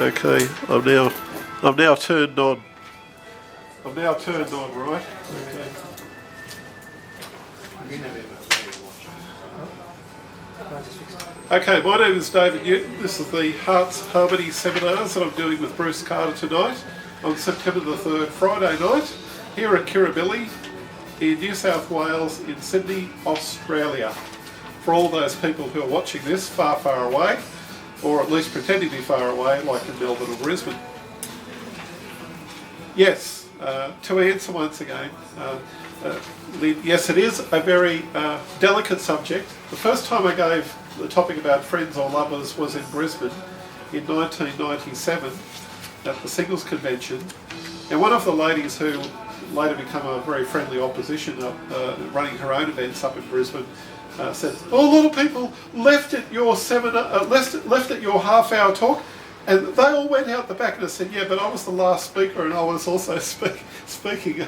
Okay, I'm now turned on. I'm now turned on, right? Okay. Okay, my name is David Newton. This is the Hearts Harmony seminars that I'm doing with Bruce Carter tonight on September the 3rd, Friday night, here at Kirribilli in New South Wales in Sydney, Australia. For all those people who are watching this far, far away, or at least pretending to be far away, like in Melbourne or Brisbane. Yes, to answer once again, yes, it is a very delicate subject. The first time I gave the topic about friends or lovers was in Brisbane in 1997 at the Singles Convention, and one of the ladies who later became a very friendly opposition running her own events up in Brisbane said, "Oh, a lot of people left at your seminar, left at your half-hour talk, and they all went out the back." And I said, "Yeah, but I was the last speaker, and I was also speaking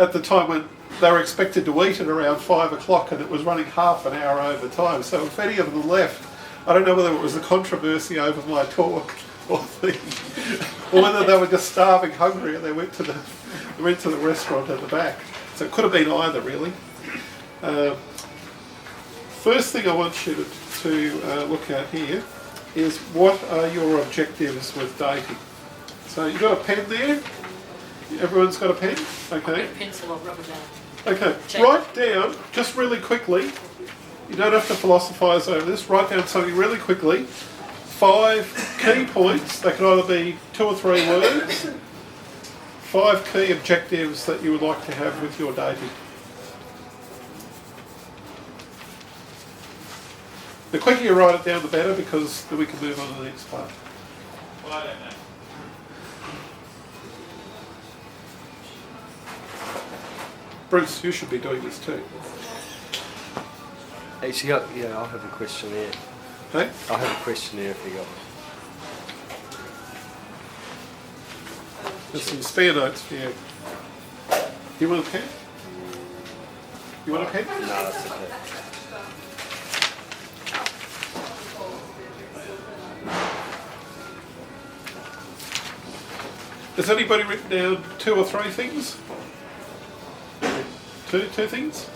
at the time when they were expected to eat at around 5 o'clock, and it was running half an hour over time. So if any of them left, I don't know whether it was a controversy over my talk or whether they were just starving, hungry, and they went to the restaurant at the back. So it could have been either, really." First thing I want you to look at here is what are your objectives with dating. So you've got a pen there? Everyone's got a pen? Okay. A pencil or rubber band. Okay, write down, just really quickly, you don't have to philosophise over this, write down something really quickly, 5 key points, they can either be 2 or 3 words, 5 key objectives that you would like to have with your dating. The quicker you write it down, the better, because then we can move on to the next part. Well, I don't know. Bruce, you should be doing this too. Actually, I'll have a questionnaire. Hey? I'll have a questionnaire if you got it. There's some spare notes for you. You want a pen? You want a pen? No, that's okay. Has anybody written down 2 or 3 things? Two things?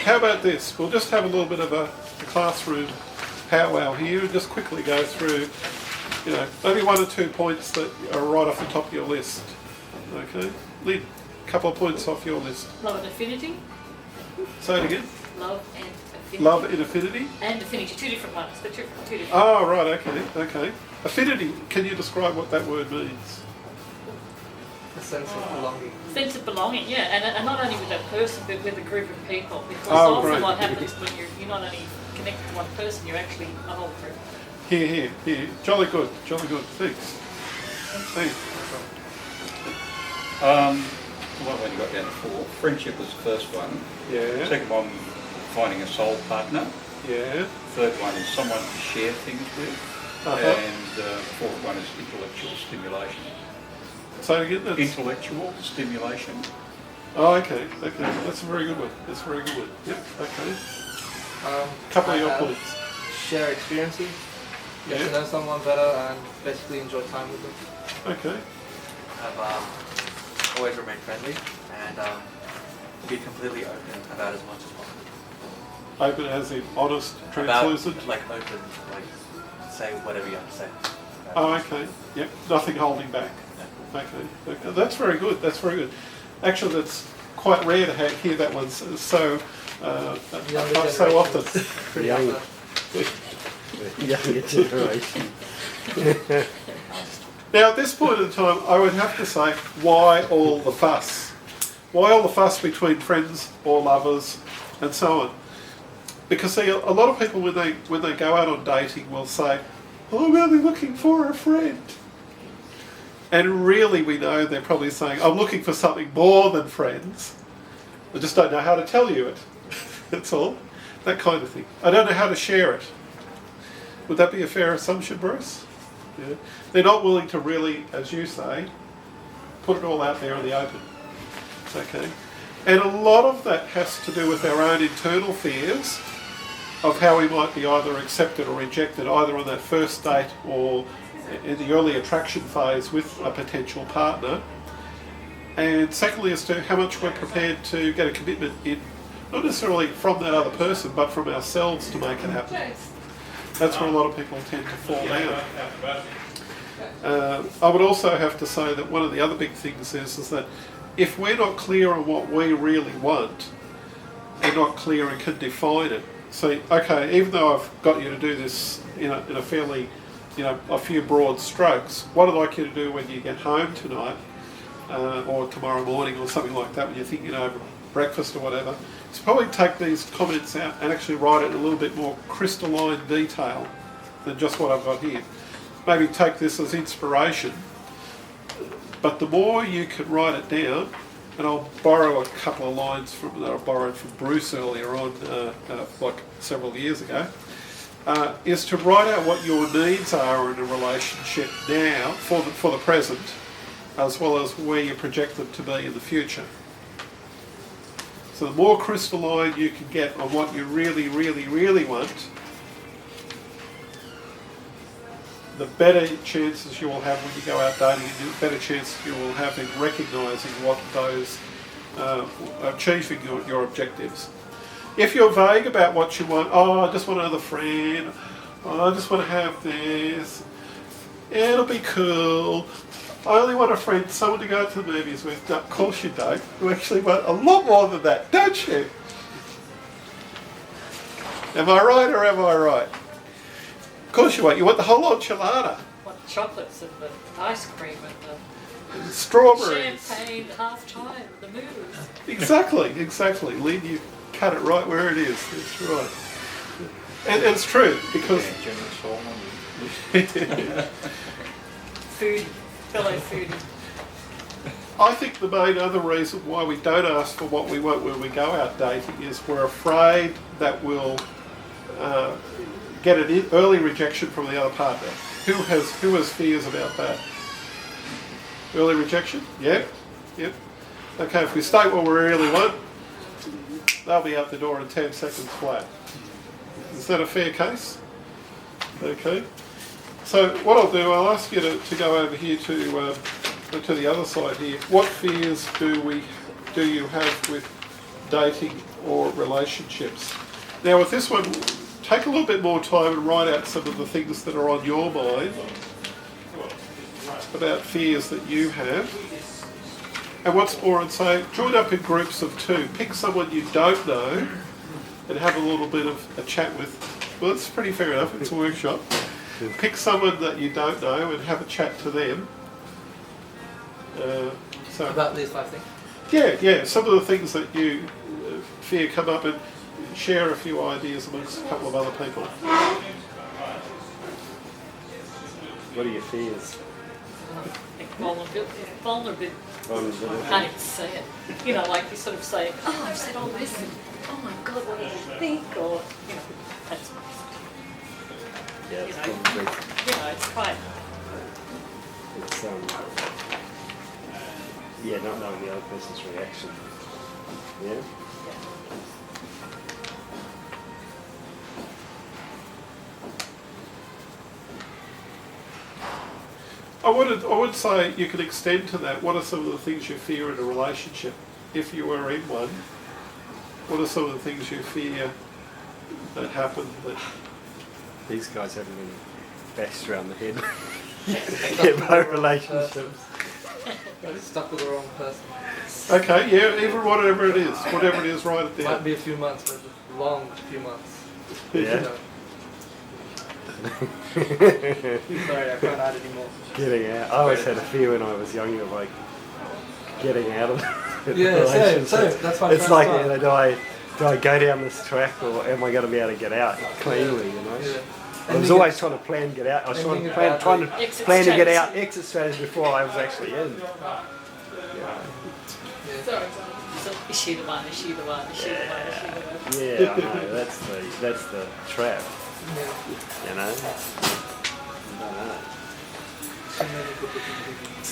How about this? We'll just have a little bit of a classroom powwow here and just quickly go through, maybe 1 or 2 points that are right off the top of your list. Okay? Lynn, a couple of points off your list. Love and affinity. Say it again. Love and affinity. Love and affinity. And affinity, 2 different ones. They're 2 different. Oh, right, okay. Affinity, can you describe what that word means? A sense of belonging. Sense of belonging, yeah, and not only with that person, but with a group of people. Because Oh, often right. what happens when you're not only connected to one person, you're actually a whole group. Here. Jolly good. Thanks. Well, I've only got down to 4. Friendship was the first one. Yeah. Second one, finding a soul partner. Yeah. Third one is someone to share things with. Uh-huh. And fourth one is intellectual stimulation. Say it again. Intellectual stimulation. Oh, okay. That's a very good one. Yep, okay. Couple of your points. Share experiences. Get to know someone better and basically enjoy time with them. Okay. Have always remain friendly and be completely open about as much as possible. Open as in honest, translucent? Open, say whatever you have to say. Oh, okay. Yep. Nothing holding back. Okay. That's very good. Actually, that's quite rare to hear that one so often. Younger generation. Now, at this point in time, I would have to say, why all the fuss? Why all the fuss between friends or lovers and so on? Because see, a lot of people when they go out on dating will say, "Oh, I'm only looking for a friend." And really, we know they're probably saying, "I'm looking for something more than friends. I just don't know how to tell you it." That's all. That kind of thing. I don't know how to share it. Would that be a fair assumption, Bruce? Yeah. They're not willing to really, as you say, put it all out there in the open. Okay. And a lot of that has to do with our own internal fears of how we might be either accepted or rejected, either on that first date or in the early attraction phase with a potential partner. And secondly, as to how much we're prepared to get a commitment in, not necessarily from that other person, but from ourselves to make it happen. That's where a lot of people tend to fall down. I would also have to say that one of the other big things is that if we're not clear on what we really want, and not clear and can define it, so okay, even though I've got you to do this in a fairly, a few broad strokes, what I'd like you to do when you get home tonight, or tomorrow morning or something like that, when you're thinking over breakfast or whatever, is probably take these comments out and actually write it in a little bit more crystalline detail than just what I've got here. Maybe take this as inspiration, but the more you can write it down, and I'll borrow a couple of lines that I borrowed from Bruce earlier on, like several years ago, is to write out what your needs are in a relationship now for the present, as well as where you project them to be in the future. So the more crystalline you can get on what you really, really, really want, the better chances you will have when you go out dating, and the better chance you will have in recognising what those, achieving your objectives. If you're vague about what you want, I just want another friend, I just want to have this, it'll be cool, I only want a friend, someone to go to the movies with. No, of course you don't. You actually want a lot more than that, don't you? Am I right or am I right? Of course you want. You want the whole enchilada. What chocolates and the ice cream and Strawberries. the champagne half time, the movies. Exactly. Lynn, you cut it right where it is. That's right. And it's true, because... Food, fellow foodie. I think the main other reason why we don't ask for what we want when we go out dating is we're afraid that we'll get an early rejection from the other partner. Who has fears about that? Early rejection? Yep. Okay, if we state what we really want, they'll be out the door in 10 seconds flat. Is that a fair case? Okay. So what I'll do, I'll ask you to go over here to the other side here. What fears do you have with dating or relationships? Now with this one, take a little bit more time and write out some of the things that are on your mind about fears that you have. And what's more, I'd say, join up in groups of 2. Pick someone you don't know and have a little bit of a chat with. Well, that's pretty fair enough, it's a workshop. Pick someone that you don't know and have a chat to them. About these 5 things? Yeah, some of the things that you fear come up, and share a few ideas amongst a couple of other people. What are your fears? Vulnerability. I can't even say it. Like you sort of say, oh, I've said all this, and oh my God, what do they think? Or, that's Yeah, it's You know. probably, it's quite. it's not knowing the other person's reaction. Yeah? I would say you could extend to that. What are some of the things you fear in a relationship? If you were in one, what are some of the things you fear that happen that... These guys haven't been bashed around the head in my relationships. Stuck with the wrong person. Okay, yeah, even whatever it is, write it Might down. be a few months, but a long few months. Yeah. Sorry, I can't add anymore. Getting out. I always had a fear when I was younger, like getting out of the Yeah, same. relationship. That's my It's first like, time. do I go down this track, or am I going to be able to get out cleanly? Yeah. I was always trying to plan get out. I was Ending trying to badly. Exit plan to get strategy. out, exit strategy before I was actually in. So, is she the one? Is she the one? Is she the one? Is she the one? Yeah, I know. That's the trap. Yeah. You know. I don't know. So many good looking things.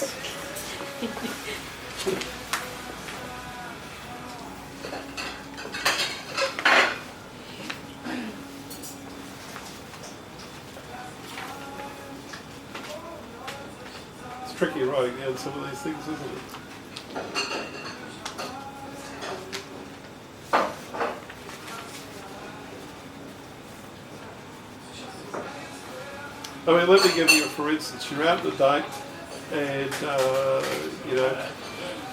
tricky writing down some of these things, isn't it? I mean, let me give you, for instance, you're out on a date and, you know,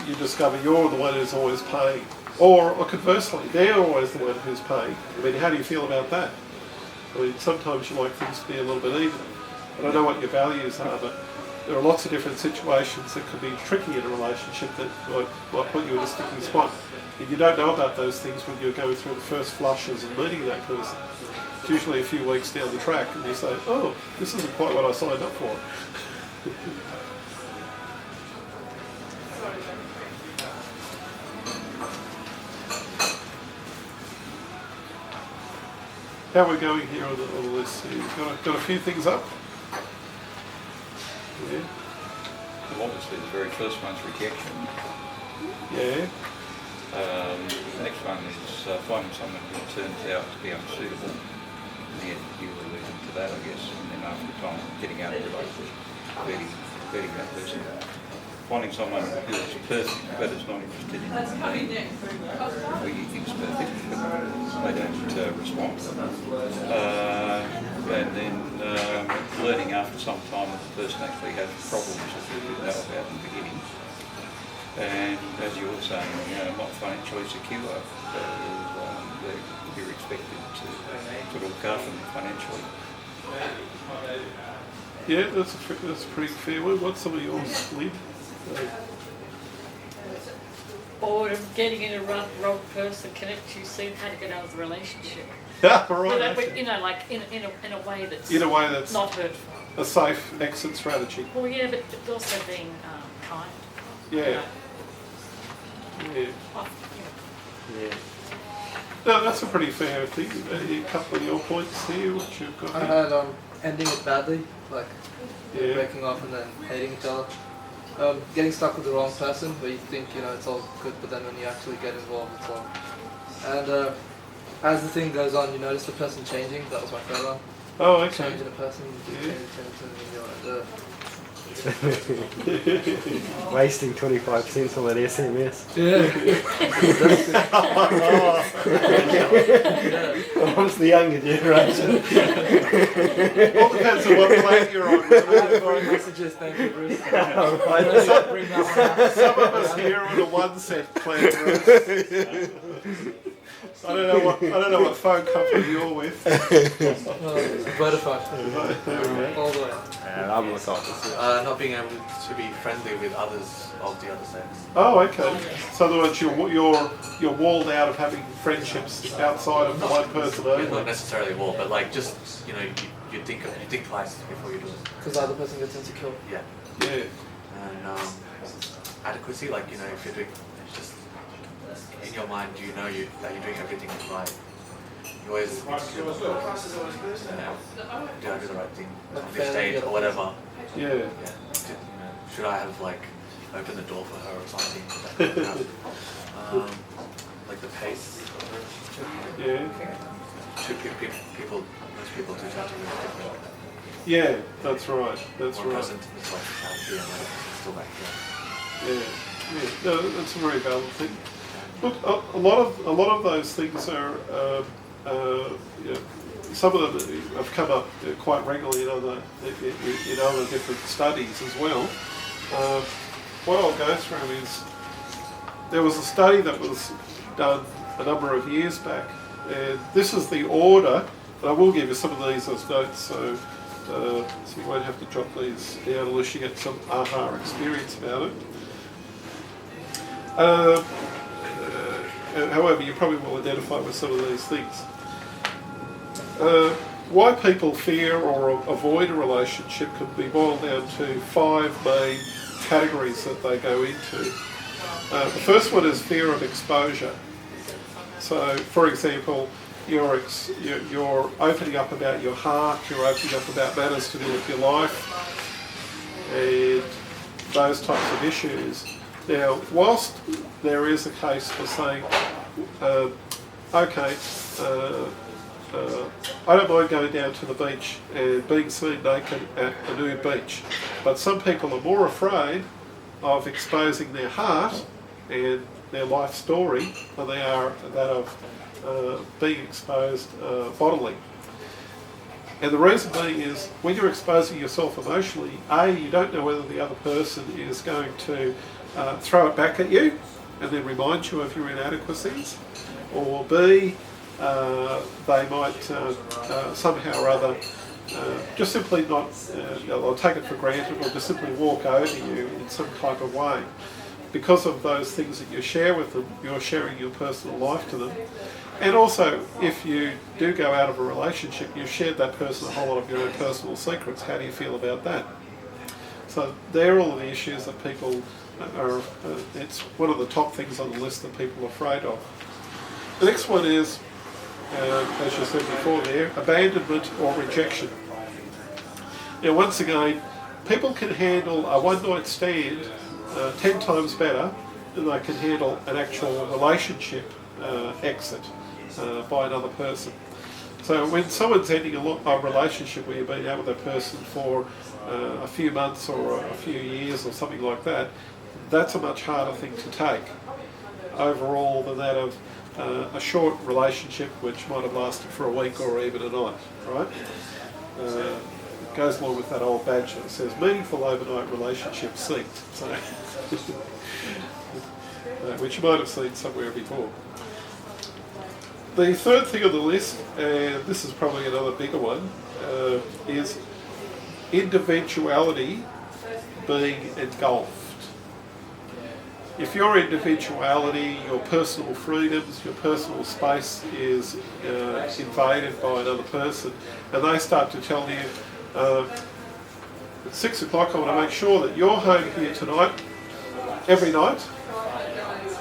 you discover you're the one who's always paying. Or conversely, they're always the one who's paying. I mean, how do you feel about that? I mean, sometimes you like things to be a little bit even. I don't know what your values are, but there are lots of different situations that could be tricky in a relationship that might put you in a sticky spot. If you don't know about those things when you're going through the first flushes and meeting that person, it's usually a few weeks down the track and you say, oh, this isn't quite what I signed up for. How are we going here on the list? Got a few things up? Yeah. Well, obviously, the very first one's rejection. Yeah. The next one is finding someone who turns out to be unsuitable. And you alluded to that, I guess. And then after time, getting out of the relationship, hurting that person. Finding someone who is perfect but is not interested in who you think is perfect, but they don't respond. And then learning after some time that the person actually has problems that you didn't know about in the beginning. And as you were saying, not financially secure, so you're expected to look after them financially. Yeah, that's a pretty fair one. What's some of yours, Lynn? Or getting in a wrong person can actually see how to get out of the relationship. Yeah, right. But, you know, like in a way that's not hurtful. A safe exit strategy. Well, yeah, but also being kind. Yeah. You know, Yeah. Yeah. No, that's a pretty fair thing. A couple of your points here, which you've got I here. had ending it badly, like Yeah. breaking off and then hating each other. Getting stuck with the wrong person, where you think it's all good, but then when you actually get involved, it's all. And as the thing goes on, you notice the person changing. That was my third one. Oh, okay. Changing a person, Yeah. changing, Wasting 25% on that SMS. I'm the younger generation. All depends on what plane you're on. Messages, thank you, Bruce. Right. Bring that one out. Some of us here are on a 1 cent plan, Bruce. I don't know what phone company you're with. Vodafone. All the way. I'm the opposite. Not being able to be friendly with others of the other sex. Oh, okay. So in other words, you're walled out of having friendships outside of the one person Not only. necessarily war, but like just you think twice before you do it. Because the other person gets insecure. Yeah. Yeah. And adequacy, like if you're doing just in your mind, that you're doing everything right. You always insecure. Do I do the right thing on this date or whatever? Yeah. Yeah. Should I have opened the door for her or something? That kind of stuff. Like the pace. Yeah. Most people do tend to be different. Yeah, that's right. That's One right. person is out here and still back here. Yeah. Yeah. No, that's a very valid thing. Look, a lot of those things are, some of them have come up quite regularly in other different studies as well. What I'll go through is there was a study that was done a number of years back, and this is the order. And I will give you some of these as notes, so you won't have to jot these down unless you get some aha experience about it. However, you probably will identify with some of these things. Why people fear or avoid a relationship can be boiled down to 5 main categories that they go into. The first one is fear of exposure. So, for example, you're opening up about your heart, you're opening up about matters to do with your life, and those types of issues. Now, whilst there is a case for saying, I don't mind going down to the beach and being seen naked at a nude beach, but some people are more afraid of exposing their heart and their life story than they are that of being exposed bodily. And the reason being is when you're exposing yourself emotionally, A, you don't know whether the other person is going to throw it back at you and then remind you of your inadequacies, or B, they might somehow or other just simply not, or take it for granted, or just simply walk over you in some type of way. Because of those things that you share with them, you're sharing your personal life to them. And also, if you do go out of a relationship, you've shared that person a whole lot of your own personal secrets. How do you feel about that? So they're all of the issues that people are, it's one of the top things on the list that people are afraid of. The next one is, as you said before there, abandonment or rejection. Now once again, people can handle a one-night stand 10 times better than they can handle an actual relationship exit by another person. So when someone's ending a relationship where you've been out with that person for a few months or a few years or something like that, that's a much harder thing to take overall than that of a short relationship which might have lasted for a week or even a night, right? It goes along with that old badge that says meaningful overnight relationship synced, so which you might have seen somewhere before. The third thing on the list, and this is probably another bigger one, is individuality being engulfed. If your individuality, your personal freedoms, your personal space is invaded by another person, and they start to tell you, at 6 o'clock I want to make sure that you're home here tonight, every night,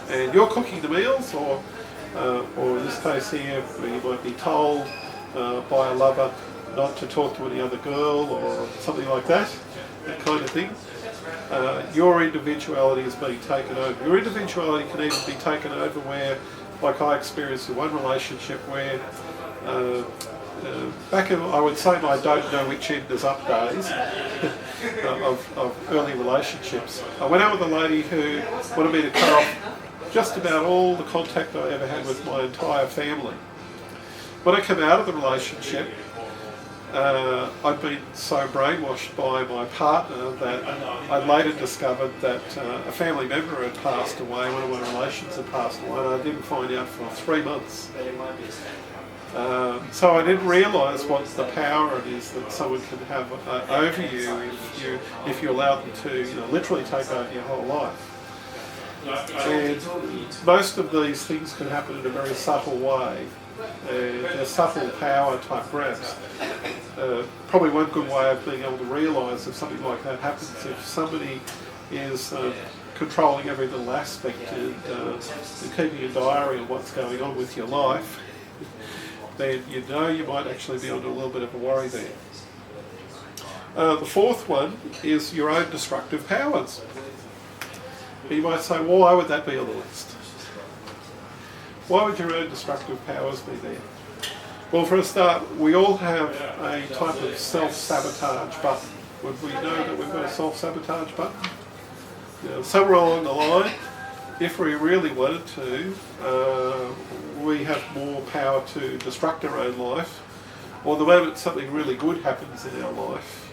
and you're cooking the meals, or in this case here, where you might be told by a lover not to talk to any other girl or something like that kind of thing. Your individuality is being taken over. Your individuality can even be taken over where, like I experienced in one relationship where, back in, I would say, my don't know which end is up days of early relationships, I went out with a lady who wanted me to cut off just about all the contact I ever had with my entire family. When I came out of the relationship, I'd been so brainwashed by my partner that I later discovered that a family member had passed away, one of my relations had passed away, and I didn't find out for 3 months. So I didn't realise what the power it is that someone can have over you if you allow them to literally take over your whole life. And most of these things can happen in a very subtle way. They're subtle power type grabs. Probably one good way of being able to realise if something like that happens, if somebody is controlling every little aspect and keeping a diary of what's going on with your life, then you might actually be under a little bit of a worry there. The fourth one is your own destructive powers. You might say, well, why would that be on the list? Why would your own destructive powers be there? Well, for a start, we all have a type of self-sabotage button. Would we know that we've got a self-sabotage button? Somewhere along the line, if we really wanted to, we have more power to destruct our own life. Or the moment something really good happens in our life,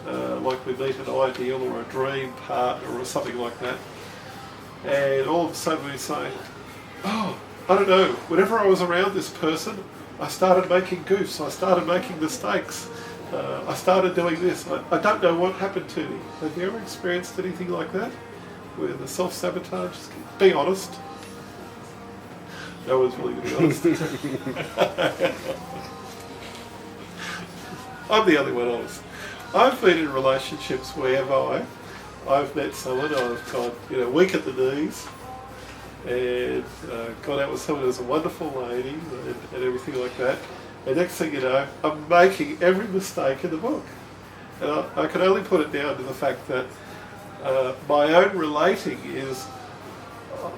like we meet an ideal or a dream partner or something like that, and all of a sudden we say, oh, I don't know, whenever I was around this person, I started making goofs, I started making mistakes, I started doing this, I don't know what happened to me. Have you ever experienced anything like that? Where the self-sabotage, be honest. No one's really going to be honest. I'm the only one honest. I've been in relationships where I've met someone, I've gone weak at the knees, and gone out with someone who's a wonderful lady and everything like that. And next thing you know, I'm making every mistake in the book. And I can only put it down to the fact that my own relating is,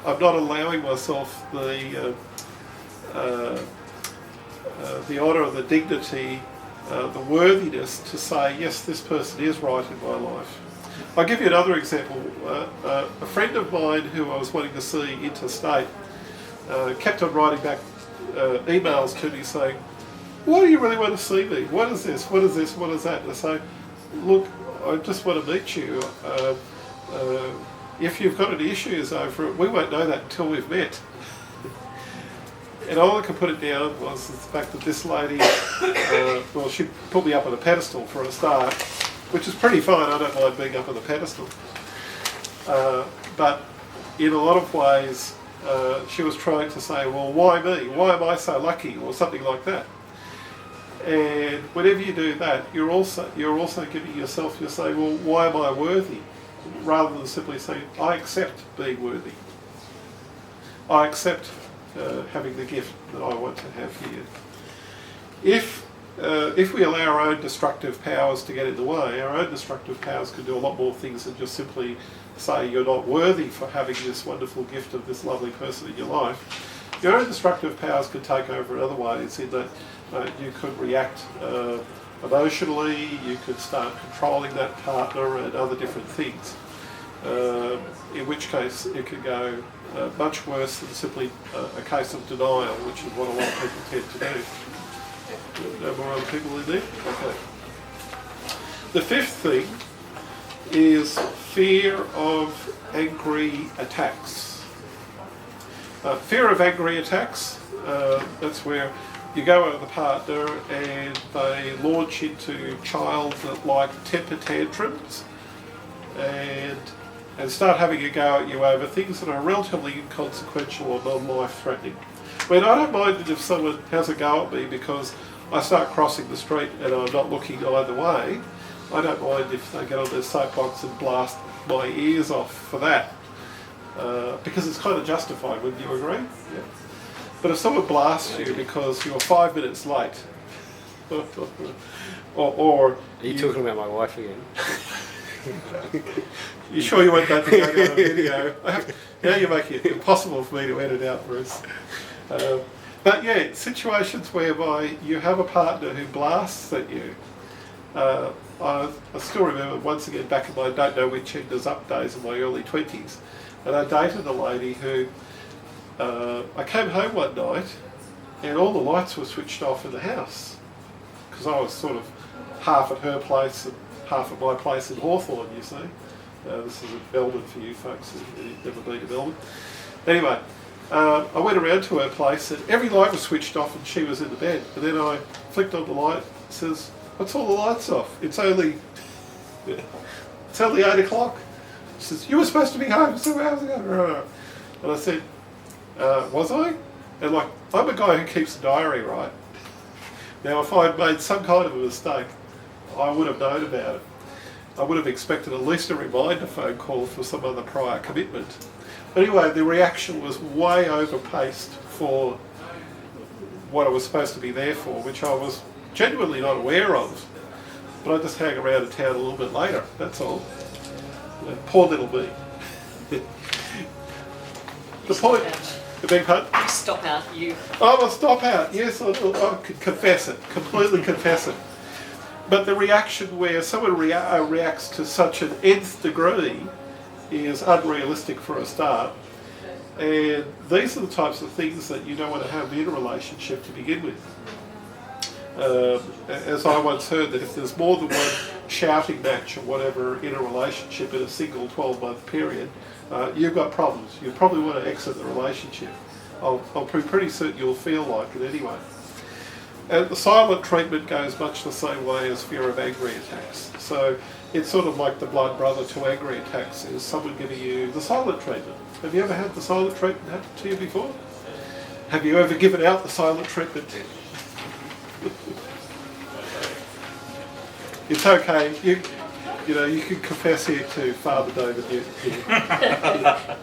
I'm not allowing myself the the honour, the dignity, the worthiness to say, yes, this person is right in my life. I'll give you another example. A friend of mine who I was wanting to see interstate kept on writing back emails to me saying, why do you really want to see me? What is this? What is this? What is that? And I say, look, I just want to meet you. If you've got any issues over it, we won't know that until we've met. And all I could put it down was the fact that this lady, well, she put me up on a pedestal for a start, which is pretty fine. I don't mind being up on the pedestal. But in a lot of ways, she was trying to say, well, why me? Why am I so lucky? Or something like that. And whenever you do that, you're also giving yourself, you're saying, well, why am I worthy? Rather than simply saying, I accept being worthy. I accept having the gift that I want to have here. If we allow our own destructive powers to get in the way, our own destructive powers can do a lot more things than just simply say you're not worthy for having this wonderful gift of this lovely person in your life. Your own destructive powers could take over in other ways, in that you could react emotionally, you could start controlling that partner and other different things. In which case it could go much worse than simply a case of denial, which is what a lot of people tend to do. No more other people in there? Okay. The fifth thing is fear of angry attacks. Fear of angry attacks, that's where you go over the partner and they launch into childlike temper tantrums and start having a go at you over things that are relatively inconsequential or non-life threatening. I mean, I don't mind it if someone has a go at me because I start crossing the street and I'm not looking either way. I don't mind if they get on their soapbox and blast my ears off for that. Because it's kind of justified, wouldn't you agree? Yeah. But if someone blasts you because you're 5 minutes late, or Are you talking about my wife again? You sure you want that to go down on video? Now you're making it impossible for me to edit out, Bruce. But yeah, situations whereby you have a partner who blasts at you. I still remember, once again, back in my don't know which end is up days in my early 20s, and I dated a lady who, I came home one night and all the lights were switched off in the house because I was sort of half at her place and half at my place in Hawthorne, you see. This is in Melbourne for you folks who've never been to Melbourne. Anyway, I went around to her place and every light was switched off and she was in the bed. And then I flicked on the light and says, what's all the lights off? It's only 8 o'clock. She says, you were supposed to be home 2 hours ago. And I said, was I? And like, I'm a guy who keeps a diary, right? Now if I'd made some kind of a mistake, I would have known about it. I would have expected at least a reminder phone call for some other prior commitment. But anyway, the reaction was way overpaced for what I was supposed to be there for, which I was genuinely not aware of. But I just hang around in town a little bit later, that's all. Poor little me. The point... The big pardon? You stop out, you. Oh, a stop out. Yes, I could confess it. Completely confess it. But the reaction where someone reacts to such an nth degree is unrealistic for a start. And these are the types of things that you don't want to have in a relationship to begin with. As I once heard, that if there's more than one shouting match or whatever in a relationship in a single 12-month period, you've got problems. You probably want to exit the relationship. I'll be pretty certain you'll feel like it anyway. And the silent treatment goes much the same way as fear of angry attacks. So it's sort of like the blood brother to angry attacks is someone giving you the silent treatment. Have you ever had the silent treatment happen to you before? Have you ever given out the silent treatment? It's okay. You know, you can confess here to Father David. As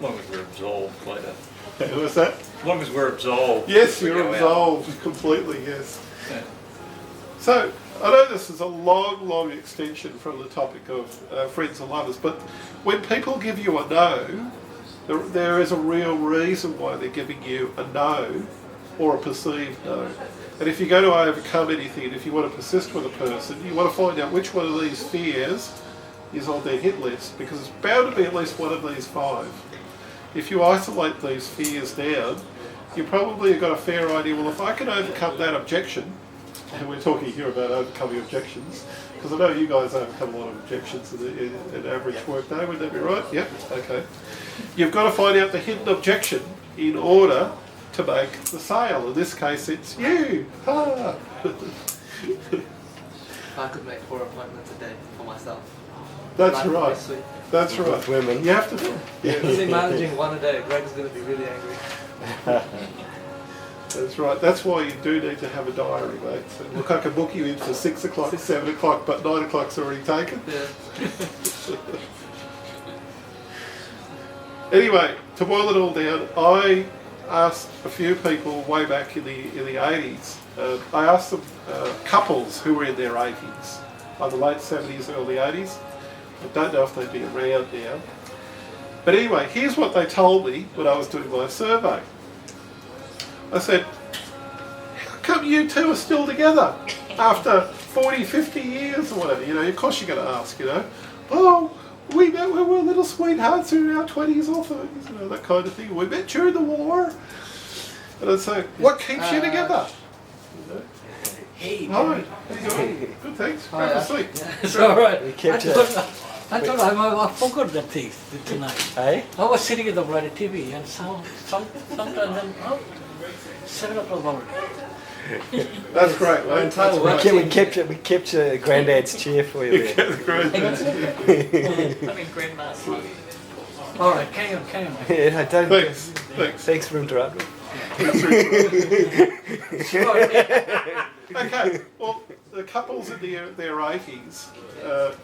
long as we're absolved later. What's that? As long as we're absolved. Yes, we you're go out. absolved completely, yes. Yeah. So, I know this is a long, long extension from the topic of friends and lovers, but when people give you a no, there is a real reason why they're giving you a no, or a perceived no. And if you're going to overcome anything, if you want to persist with a person, you want to find out which one of these fears is on their hit list, because it's bound to be at least one of these 5. If you isolate these fears down, you probably have got a fair idea, well, if I can overcome that objection, and we're talking here about overcoming objections, because I know you guys overcome a lot of objections in an average work day, would that be right? Yep, okay. You've got to find out the hidden objection in order to make the sale. In this case, it's you. Ah. I could make 4 appointments a day for myself. That's Life would be right. sweet. That's right. With women. You have to. Easy managing 1 a day. Greg's going to be really angry. That's right. That's why you do need to have a diary, mate. So look, I can book you in for 6 o'clock, 7 o'clock, but 9 o'clock's already taken. Yeah. Anyway, to boil it all down, I asked a few people way back in the 80s. I asked them couples who were in their 80s, either late 70s, early 80s. I don't know if they'd be around now. But anyway, here's what they told me when I was doing my survey. I said, how come you two are still together after 40, 50 years or whatever? You know, of course you're going to ask, you know, oh, we met when we were little sweethearts who were in our 20s or 30s, you know, that kind of thing. We met during the war. And I'd say, what keeps you together? You know? Hey, Hi, how you doing? Good, thanks. Hi, Have a seat. it's all right. We kept I thought I forgot that thing tonight. Hey? I was sitting at the bloody TV and sometimes then, 7 o'clock already. That's great, mate. That's great. We kept your granddad's chair for you there. I mean, grandma's. All right, carry on. Yeah, no, don't. Thanks, thanks. Thanks for interrupting. Okay, well, the couples in their 80s,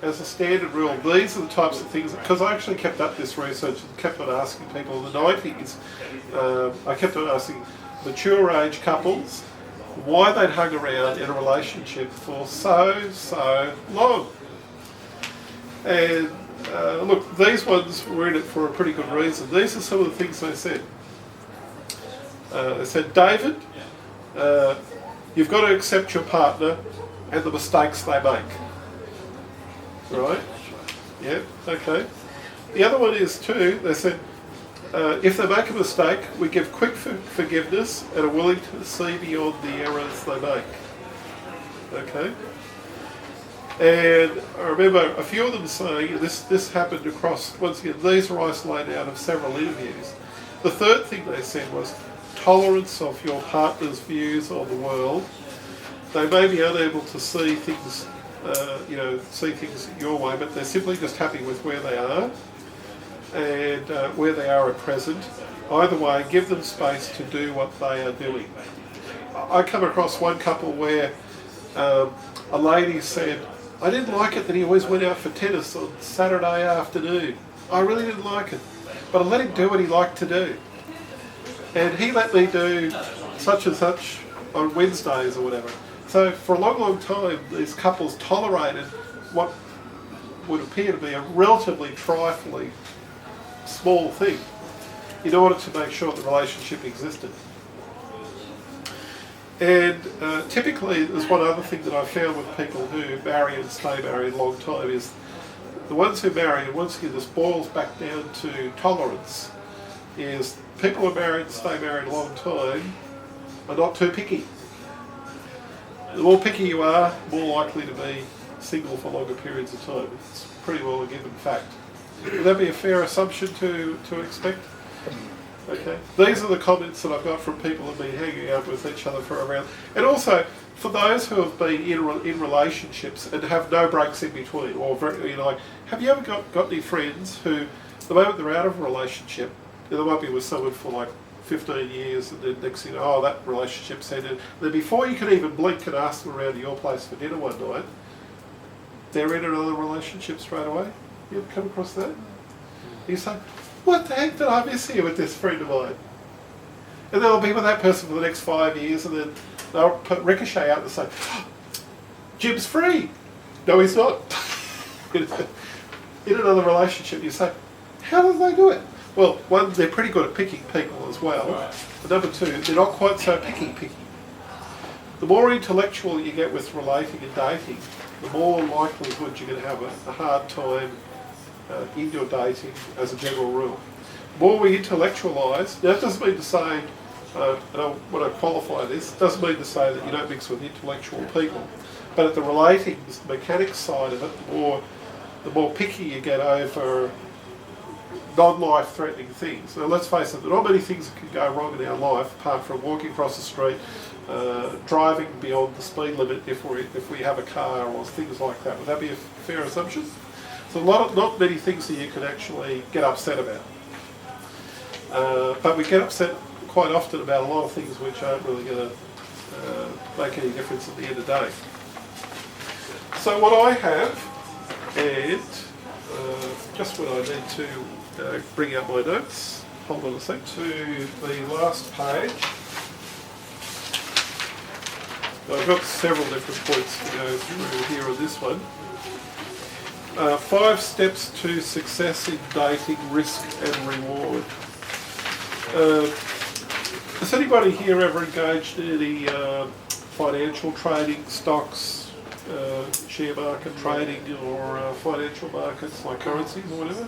as a standard rule, these are the types of things, because I actually kept up this research and kept on asking people in the 90s, I kept on asking mature age couples why they'd hung around in a relationship for so long. And look, these ones were in it for a pretty good reason. These are some of the things they said. They said, David, you've got to accept your partner and the mistakes they make. Right? Yeah, okay. The other one is too, they said, if they make a mistake, we give quick forgiveness and are willing to see beyond the errors they make. Okay? And I remember a few of them saying, and this happened across, once again, these were isolated out of several interviews. The third thing they said was tolerance of your partner's views on the world. They may be unable to see things, see things your way, but they're simply just happy with where they are and where they are at present. Either way, give them space to do what they are doing. I come across one couple where a lady said, I didn't like it that he always went out for tennis on Saturday afternoon. I really didn't like it, but I let him do what he liked to do. And he let me do such and such on Wednesdays or whatever. So for a long time, these couples tolerated what would appear to be a relatively trifling, small thing in order to make sure the relationship existed. And typically, there's one other thing that I've found with people who marry and stay married a long time is the ones who marry, and once again this boils back down to tolerance, is people who are married and stay married a long time are not too picky. The more picky you are, more likely to be single for longer periods of time. It's pretty well a given fact. Would that be a fair assumption to expect? Okay. These are the comments that I've got from people who've been hanging out with each other for around. And also, for those who have been in relationships and have no breaks in between, or very, have you ever got any friends who, the moment they're out of a relationship, they might be with someone for like 15 years, and then next thing you know, that relationship's ended. And then before you can even blink and ask them around to your place for dinner one night, they're in another relationship straight away. You ever come across that? You say, what the heck did I miss here with this friend of mine? And they'll be with that person for the next 5 years, and then they'll put ricochet out and say, Jim's free. No, he's not. In another relationship, you say, how did they do it? Well, one, they're pretty good at picking people as well. But number two, they're not quite so picky. The more intellectual you get with relating and dating, the more likelihood you're going to have a hard time in your dating as a general rule. The more we intellectualise, now that doesn't mean to say, and I want to qualify this, it doesn't mean to say that you don't mix with intellectual people, but at the relating, the mechanics side of it, the more picky you get over non-life threatening things. Now let's face it, there are not many things that can go wrong in our life apart from walking across the street, driving beyond the speed limit if we have a car or things like that. Would that be a fair assumption? So not many things that you can actually get upset about. But we get upset quite often about a lot of things which aren't really going to make any difference at the end of the day. So what I have, and just when I need to bring out my notes, hold on a sec, to the last page. I've got several different points to go through here on this one. 5 steps to success in dating, risk and reward. Has anybody here ever engaged in any financial trading, stocks, share market trading, or financial markets like currencies or whatever?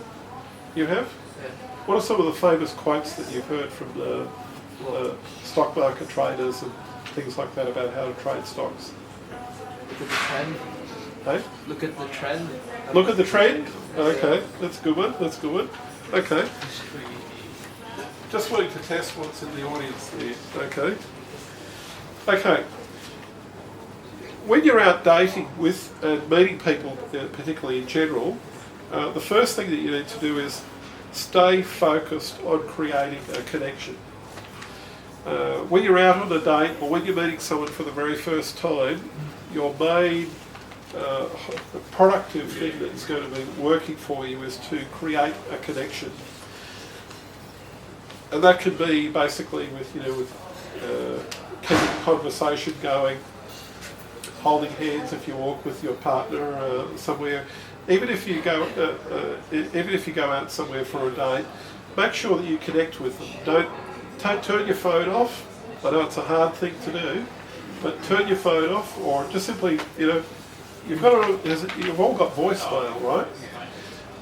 You have? Yeah. What are some of the famous quotes that you've heard from the stock market traders and things like that about how to trade stocks? Look at the trend. Hey? Look at the trend. Look at the trend? Okay, that's a good one, Okay. Just wanting to test what's in the audience there. Okay. When you're out dating with and meeting people, particularly in general, the first thing that you need to do is stay focused on creating a connection. When you're out on a date or when you're meeting someone for the very first time, your main productive thing that's going to be working for you is to create a connection. And that could be basically with keeping conversation going, holding hands if you walk with your partner somewhere. Even if you go out somewhere for a date, make sure that you connect with them. Don't turn your phone off. I know it's a hard thing to do, but turn your phone off, or just simply, you've all got voicemail, right?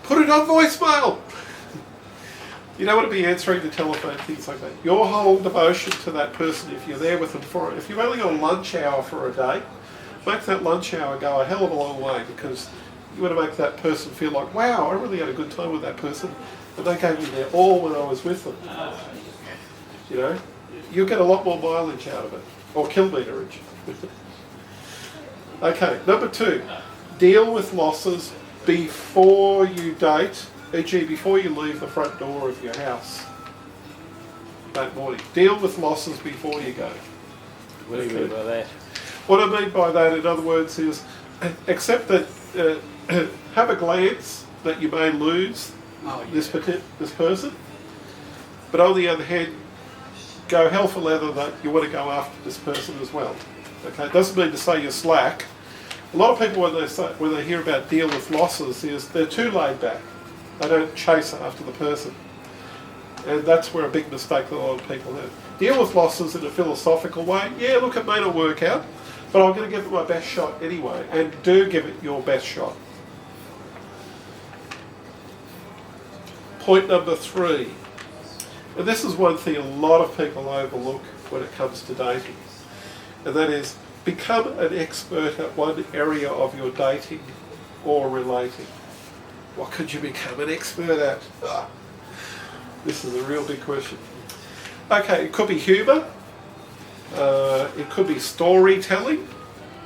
Put it on voicemail. You don't want to be answering the telephone, things like that. Your whole devotion to that person, if you're there with them if you've only got a lunch hour for a date, make that lunch hour go a hell of a long way, because you want to make that person feel like, wow, I really had a good time with that person, and they gave me their all when I was with them. You'll get a lot more mileage out of it, or kilometerage. Okay, number 2, deal with losses before you date, e.g. before you leave the front door of your house that morning. Deal with losses before you go. What do you mean by that? What I mean by that, in other words, is accept that, have a glance that you may lose this person, but on the other hand, go hell for leather that you want to go after this person as well. Okay, it doesn't mean to say you're slack. A lot of people, when they hear about deal with losses, is they're too laid back. They don't chase after the person. And that's where a big mistake that a lot of people have. Deal with losses in a philosophical way. Yeah, look, it may not work out, but I'm going to give it my best shot anyway. And do give it your best shot. Point number 3. And this is one thing a lot of people overlook when it comes to dating. And that is, become an expert at one area of your dating or relating. What could you become an expert at? This is a real big question. Okay, it could be humour. It could be storytelling.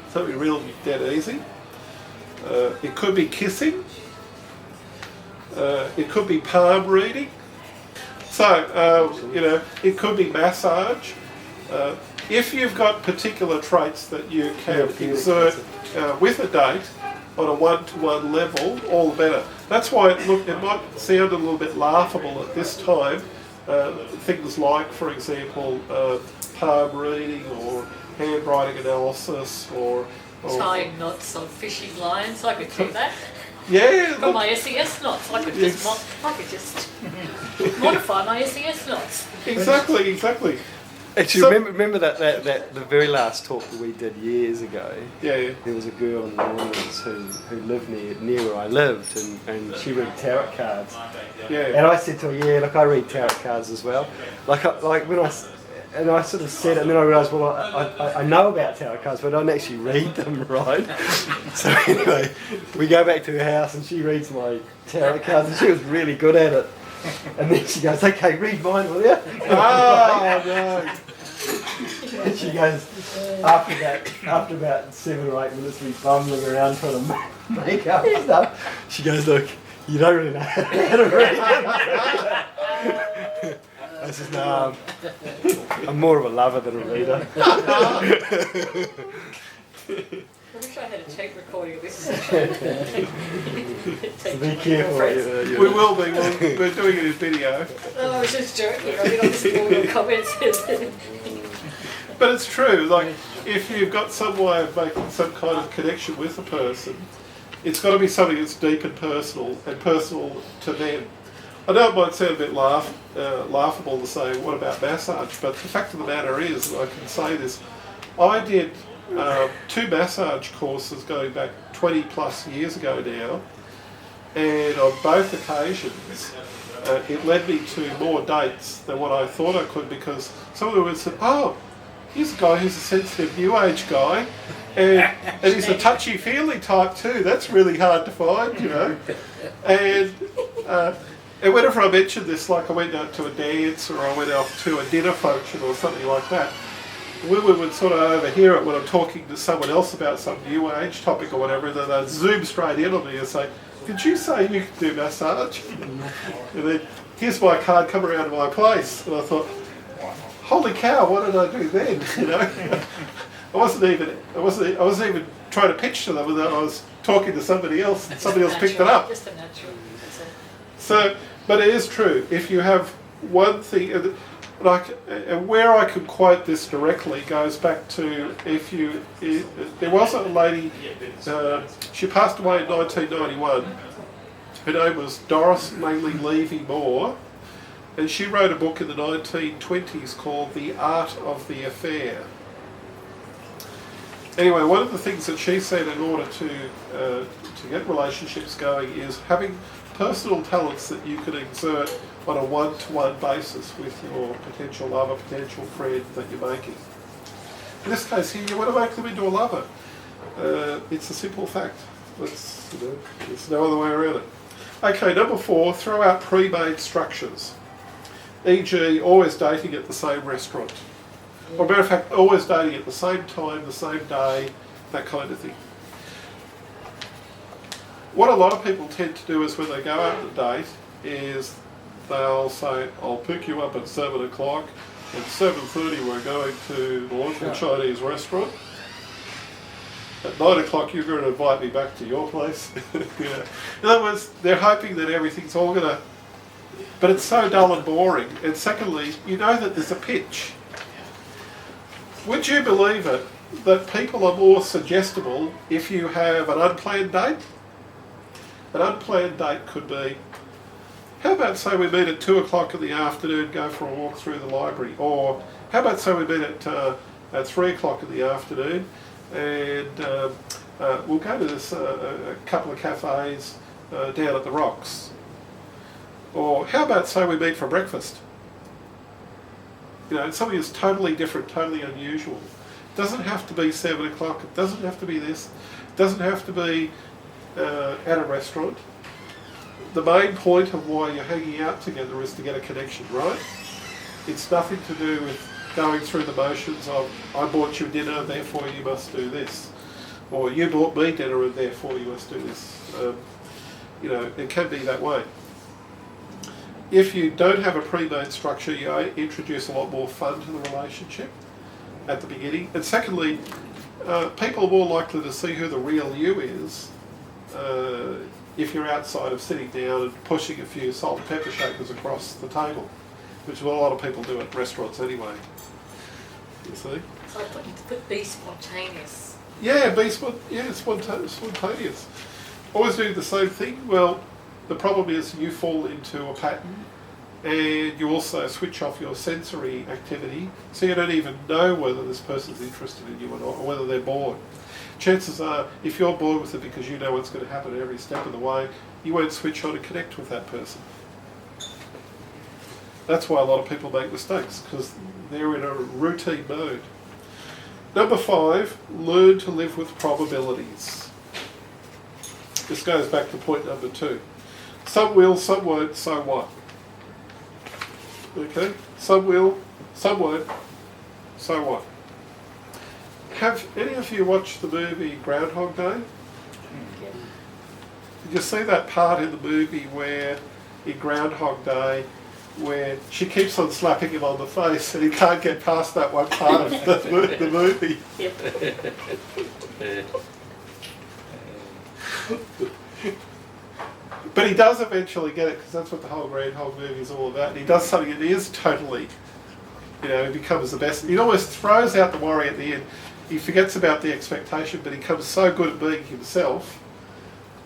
Something real dead easy. It could be kissing. It could be palm reading. So, it could be massage. If you've got particular traits that you can exert with a date on a one-to-one level, all the better. That's why it might sound a little bit laughable at this time. Things like, for example, palm reading or handwriting analysis or tying knots on fishing lines. I could do that. Yeah, For look, my SES knots, I could Yes. just modify my SES knots. exactly. Actually, So- remember that the very last talk that we did years ago. Yeah. There was a girl in the Mormons who lived near where I lived, and she read tarot cards. And Yeah. I said to her, yeah, look, I read tarot cards as well. Like when I sort of said it, and then I realised, well, I know about tarot cards, but I don't actually read them, right? So anyway, we go back to her house, and she reads my tarot cards, and she was really good at it. And then she goes, okay, read mine, will you? Oh no. And she goes, after about 7 or 8 minutes of me bumbling around trying to make up stuff, she goes, look, you don't really know how to read them. I says, no, I'm more of a lover than a reader. I wish I had a tape recording of this session. So be careful. We will be. We're doing it in video. Oh, I was just joking. I mean, I'm just all your comments. But it's true. Like, if you've got some way of making some kind of connection with a person, it's got to be something that's deep and personal to them. I know it might sound a bit laughable to say, what about massage? But the fact of the matter is, and I can say this, I did 2 massage courses going back 20 plus years ago now, and on both occasions it led me to more dates than what I thought I could, because some of them would say, oh, here's a guy who's a sensitive New Age guy, and he's a touchy-feely type too. That's really hard to find, you know. And whenever I mentioned this, like I went out to a dance or I went off to a dinner function or something like that, women would sort of overhear it when I'm talking to someone else about some New Age topic or whatever, and then they'd zoom straight in on me and say, did you say you could do massage? And then, here's my card, come around to my place. And I thought, holy cow, what did I do then? You know, I wasn't even trying to pitch to them, and then I was talking to somebody else, and somebody else picked it up. Just a natural. So, but it is true. If you have one thing, and where I can quote this directly goes back to there was a lady, she passed away in 1991. Her name was Doris Manley Levy Moore, and she wrote a book in the 1920s called The Art of the Affair. Anyway, one of the things that she said in order to get relationships going is having personal talents that you can exert on a one-to-one basis with your potential lover, potential friend that you're making. In this case here, you want to make them into a lover. It's a simple fact. There's no other way around it. Okay, number 4, throw out pre-made structures. E.g., always dating at the same restaurant. Or matter of fact, always dating at the same time, the same day, that kind of thing. What a lot of people tend to do is when they go out on a date is they'll say, I'll pick you up at 7 o'clock, at 7:30 we're going to the local Chinese restaurant. At 9 o'clock you're going to invite me back to your place. Yeah. In other words, they're hoping that everything's all going to... But it's so dull and boring. And secondly, you know that there's a pitch. Would you believe it that people are more suggestible if you have an unplanned date? An unplanned date could be, how about say we meet at 2 o'clock in the afternoon, go for a walk through the library? Or how about say we meet at 3 o'clock in the afternoon and we'll go to this a couple of cafes down at the Rocks? Or how about say we meet for breakfast? You know, something that's totally different, totally unusual. It doesn't have to be 7 o'clock, it doesn't have to be this, it doesn't have to be at a restaurant. The main point of why you're hanging out together is to get a connection, right? It's nothing to do with going through the motions of, I bought you dinner, therefore you must do this. Or you bought me dinner and therefore you must do this. You know, it can be that way. If you don't have a pre-made structure, you introduce a lot more fun to the relationship at the beginning. And secondly, people are more likely to see who the real you is if you're outside of sitting down and pushing a few salt and pepper shakers across the table, which is what a lot of people do at restaurants anyway. You see? So I put be spontaneous. Yeah, spontaneous. always doing the same thing? Well, the problem is you fall into a pattern and you also switch off your sensory activity, so you don't even know whether this person's interested in you or not, or whether they're bored. Chances are, if you're bored with it because you know what's going to happen every step of the way, you won't switch on and connect with that person. That's why a lot of people make mistakes, because they're in a routine mode. Number 5, learn to live with probabilities. This goes back to point number 2. Some will, some won't, so what? Okay? Some will, some won't, so what? Have any of you watched the movie Groundhog Day? Did you see that part in the movie where, in Groundhog Day, where she keeps on slapping him on the face and he can't get past that one part of the movie? Yep. But he does eventually get it, because that's what the whole Groundhog movie is all about. And he does something that is totally, he becomes the best. He almost throws out the worry at the end. He forgets about the expectation, but he becomes so good at being himself,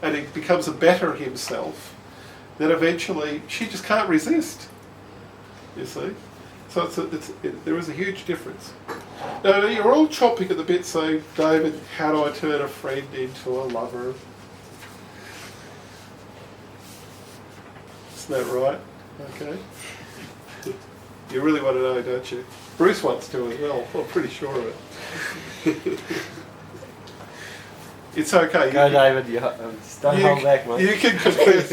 and he becomes a better himself, that eventually she just can't resist. You see? So there is a huge difference. Now, you're all chomping at the bit saying, David, how do I turn a friend into a lover? Isn't that right? Okay. You really want to know, don't you? Bruce wants to as well. I'm pretty sure of it. It's okay. Go, David. Don't hold back, mate. You can confess.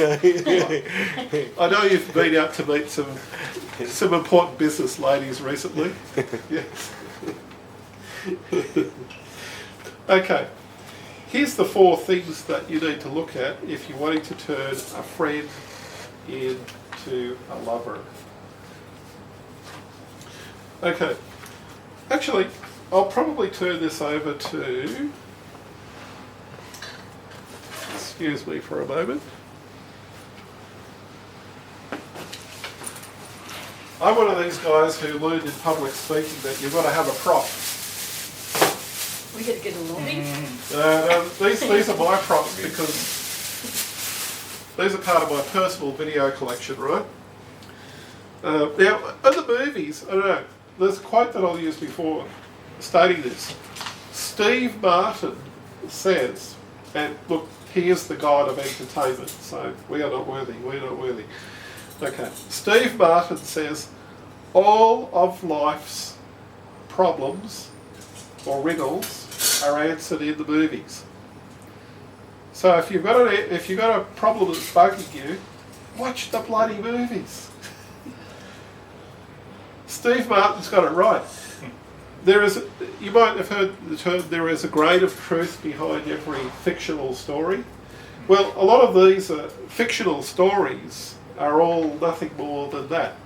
I know you've been out to meet some important business ladies recently. Yes. Okay. Here's the 4 things that you need to look at if you're wanting to turn a friend into a lover. Okay. Actually, I'll probably turn this over to... Excuse me for a moment. I'm one of these guys who learned in public speaking that you've got to have a prop. We got to get along. These are my props because these are part of my personal video collection, right? Now, in the movies, I don't know, there's a quote that I'll use before stating this. Steve Martin says, and look, he is the god of entertainment, so we are not worthy, we're not worthy. Okay, Steve Martin says, all of life's problems or riddles are answered in the movies. So if you've got a problem that's bugging you, watch the bloody movies. Steve Martin's got it right. You might have heard the term, there is a grain of truth behind every fictional story. Well, a lot of these fictional stories are all nothing more than that.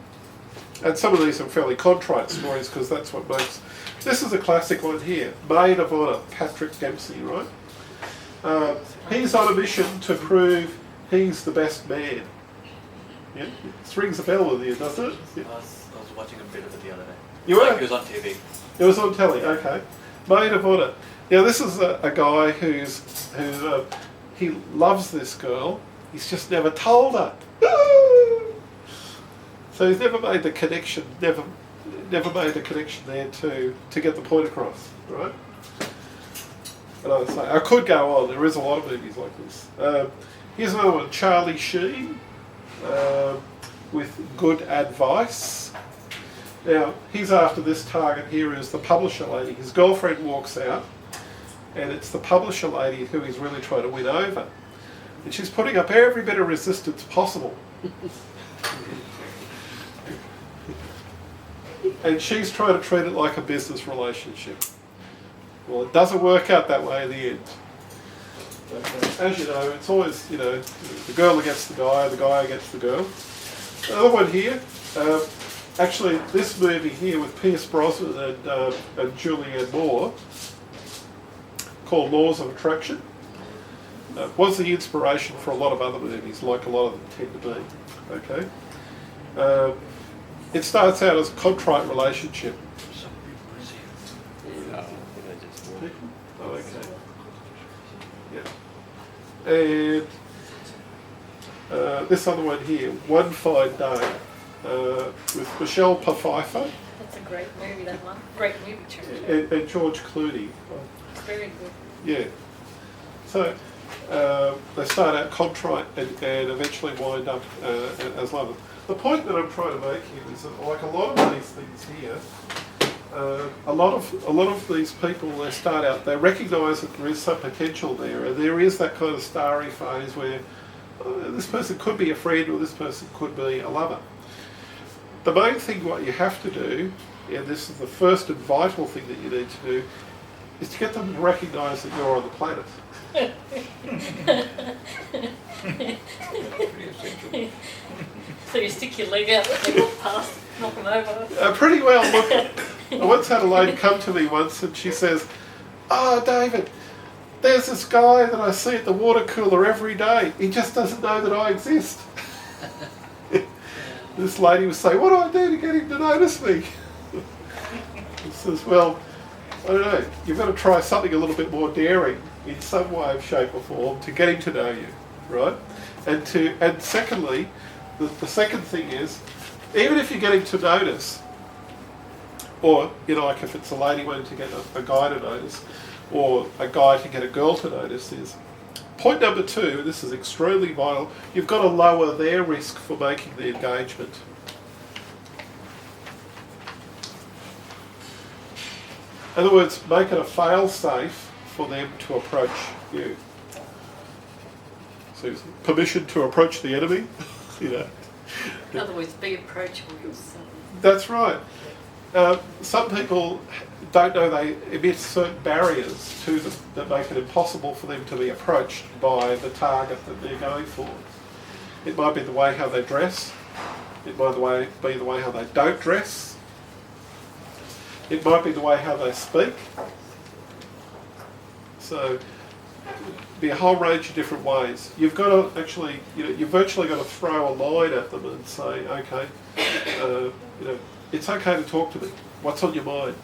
And some of these are fairly contrite stories because that's what makes... This is a classic one here, Maid of Honor, Patrick Dempsey, right? He's on a mission to prove he's the best man. Yeah? This rings a bell with you, doesn't it? Yeah. I was watching a bit of it the other day. You were? It was on TV. It was on telly, okay. Maid of Honor. Now this is a guy who's he loves this girl. He's just never told her. So he's never made the connection. Never made the connection there to get the point across, right? And I say I could go on. There is a lot of movies like this. Here's another one, Charlie Sheen, with Good Advice. Now, he's after this target here is the publisher lady. His girlfriend walks out, and it's the publisher lady who he's really trying to win over. And she's putting up every bit of resistance possible. And she's trying to treat it like a business relationship. Well, it doesn't work out that way in the end. As you know, it's always, the girl against the guy against the girl. Another one here. Actually, this movie here with Pierce Brosnan and Julianne Moore, called Laws of Attraction, was the inspiration for a lot of other movies, like a lot of them tend to be. Okay, it starts out as a contrite relationship. Oh, okay. Yeah. And this other one here, One Fine Day, with Michelle Pfeiffer That's a great movie, that one. Great movie, Charlie. and George Clooney. It's very good. Yeah. So they start out contrite and eventually wind up as lovers. The point that I'm trying to make here is that, like a lot of these things here, a lot of these people, they start out, they recognise that there is some potential there, and there is that kind of starry phase where this person could be a friend or this person could be a lover. The main thing what you have to do, and this is the first and vital thing that you need to do, is to get them to recognise that you're on the planet. Pretty essential. So you stick your leg out when they walk past, knock them over. Pretty well. Look, I once had a lady come to me once and she says, "Oh, David, there's this guy that I see at the water cooler every day. He just doesn't know that I exist." This lady was saying, "What do I do to get him to notice me?" He says, "Well, I don't know, you've got to try something a little bit more daring in some way, shape or form to get him to know you, right? And secondly, the second thing is, even if you get him to notice, or, you know, like if it's a lady wanting to get a guy to notice, or a guy to get a girl to notice, is point number 2, this is extremely vital, you've got to lower their risk for making the engagement. In other words, make it a fail-safe for them to approach you. So permission to approach the enemy, you know. In other words, be approachable yourself. That's right. Some people don't know they emit certain barriers to them that make it impossible for them to be approached by the target that they're going for. It might be the way how they dress. It might be the way how they don't dress. It might be the way how they speak. So, be a whole range of different ways. You've got to actually, you know, you've virtually got to throw a line at them and say, okay, you know, it's okay to talk to me. What's on your mind?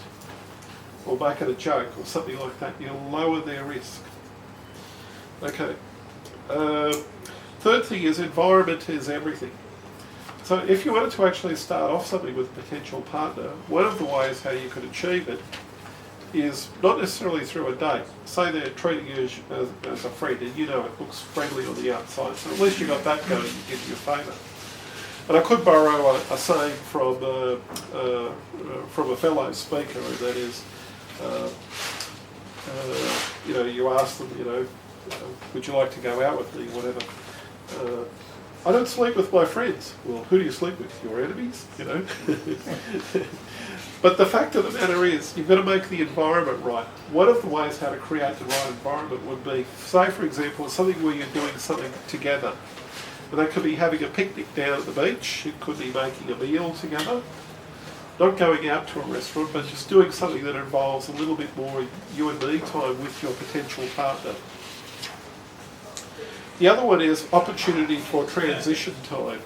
Or make it a joke or something like that. You'll lower their risk. Okay. Third thing is environment is everything. So if you wanted to actually start off something with a potential partner, one of the ways how you could achieve it is not necessarily through a date. Say they're treating you as a friend and you know it looks friendly on the outside, so at least you got that going in your favour. And I could borrow a saying from a fellow speaker, and that is, you know, you ask them, you know, would you like to go out with me, whatever. I don't sleep with my friends. Well, who do you sleep with? Your enemies, you know? But the fact of the matter is, you've got to make the environment right. One of the ways how to create the right environment would be, say for example, something where you're doing something together. And that could be having a picnic down at the beach. It could be making a meal together. Not going out to a restaurant, but just doing something that involves a little bit more you and me time with your potential partner. The other one is opportunity for transition time.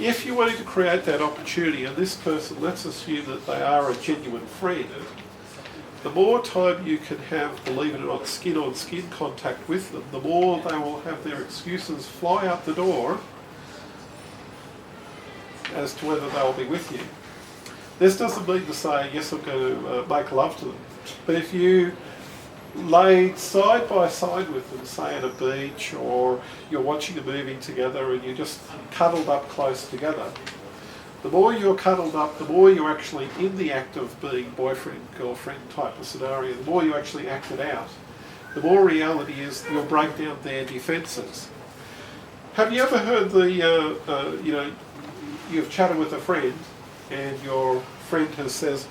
If you're wanting to create that opportunity, and this person, let's assume that they are a genuine friend, the more time you can have, believe it or not, skin-on-skin contact with them, the more they will have their excuses fly out the door as to whether they'll be with you. This doesn't mean to say, yes, I'm going to make love to them. But if you lay side by side with them, say at a beach, or you're watching a movie together and you're just cuddled up close together, the more you're cuddled up, the more you're actually in the act of being boyfriend, girlfriend type of scenario, the more you actually act it out, the more reality is you'll break down their defences. Have you ever heard the, you know, you've chatted with a friend and your friend has says,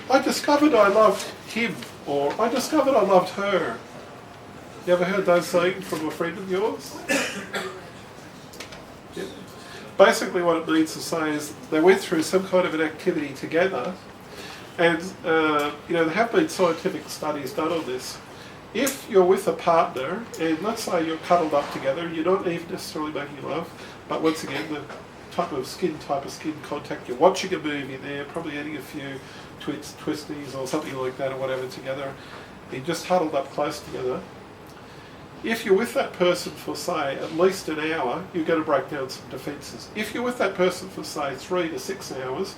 I discovered I loved him, or I discovered I loved her. You ever heard those sayings from a friend of yours? Yeah. Basically what it means to say is they went through some kind of an activity together, and you know, there have been scientific studies done on this. If you're with a partner, and let's say you're cuddled up together, you're not even necessarily making love, but once again, the type of skin contact, you're watching a movie there, probably eating a few twisties or something like that or whatever together, you're just huddled up close together. If you're with that person for, say, at least an hour, you're going to break down some defences. If you're with that person for, say, 3 to 6 hours,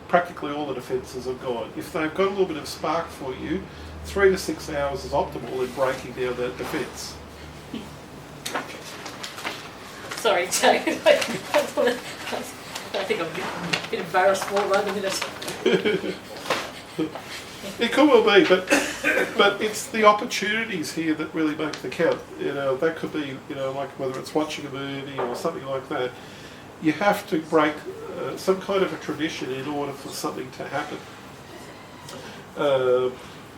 practically all the defences are gone. If they've got a little bit of spark for you, 3 to 6 hours is optimal in breaking down that defence. Sorry, Jane. I think I'm a bit embarrassed for right a minute. It could well be, but it's the opportunities here that really make the count. You know, that could be, you know, like whether it's watching a movie or something like that. You have to break some kind of a tradition in order for something to happen.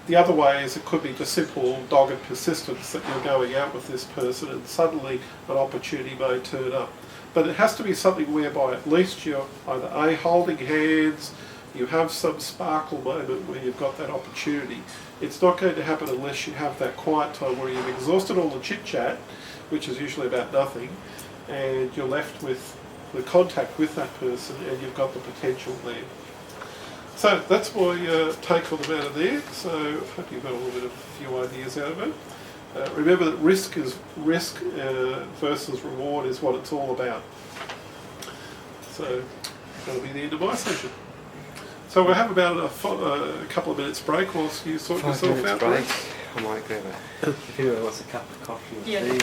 The other way is it could be just simple dogged persistence that you're going out with this person and suddenly an opportunity may turn up. But it has to be something whereby at least you're either A, holding hands, you have some sparkle moment where you've got that opportunity. It's not going to happen unless you have that quiet time where you've exhausted all the chit-chat, which is usually about nothing, and you're left with the contact with that person and you've got the potential there. So that's my take on the matter there. So I hope you've got a little bit of a few ideas out of it. Remember that risk versus reward is what it's all about. So that'll be the end of my session. So we'll have about a couple of minutes break whilst you sort 5 yourself minutes out. break. Right? I might grab a. If anyone wants a cup of coffee or Yeah. tea.